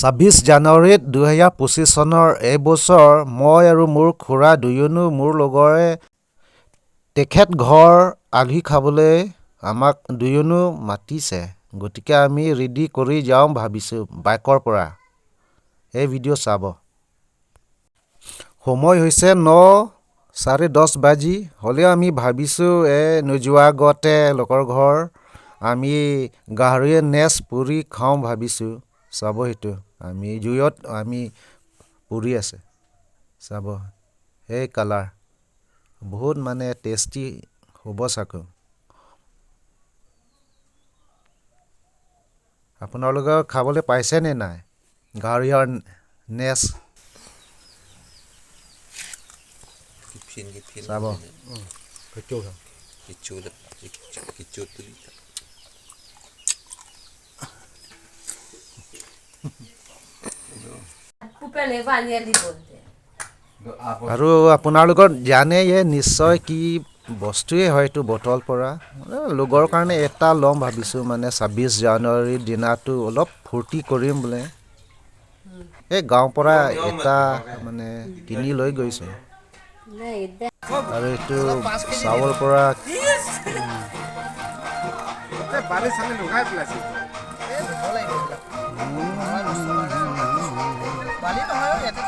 26 জানুৱাৰীত 2025 চনৰ এই বছৰ মই আৰু মোৰ খুৰা দুয়নো মোৰ লগৰে তেখেত ঘৰ আলহী খাবলৈ আমাক দুয়নো মাতিছে গতিকে আমি ৰেডি কৰি যাওঁ ভাবিছো বাইকৰ পৰা এই ভিডিঅ' চাব সময় হৈছে 9:10 বাজি হ'লেও আমি ভাবিছো নোযোৱা আগতে লোকৰ ঘৰ আমি গাহৰিয়ে নেচ পুৰি খাওঁ ভাবিছো চাব হেতু আমি জুইত আমি পুৰি আছে চাব এই কালাৰ বহুত মানে টেষ্টি হ'ব চাকো আপোনালোকে খাবলৈ পাইছে নে নাই গাহৰিৰ নেচ চাব আৰু আপোনালোকৰ জানে নিশ্চয় কি বস্তুৱে হয়তো বটল পৰা লগৰ কাৰণে এটা লম ভাবিছো মানে 26 জানুৱাৰীৰ দিনাটো অলপ ফূৰ্তি কৰিম বোলে এই গাঁও পৰা এটা মানে কিনি লৈ গৈছে আৰু এইটো চাউল পৰা বালি চালি লগাই পেলাইছে বালি নহয় ইয়াতে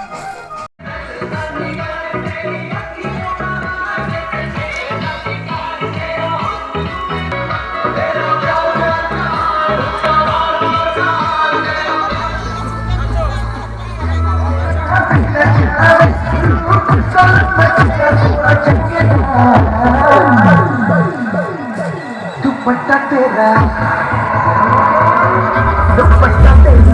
दुपट्टा तेरा दुपट्टा तेरा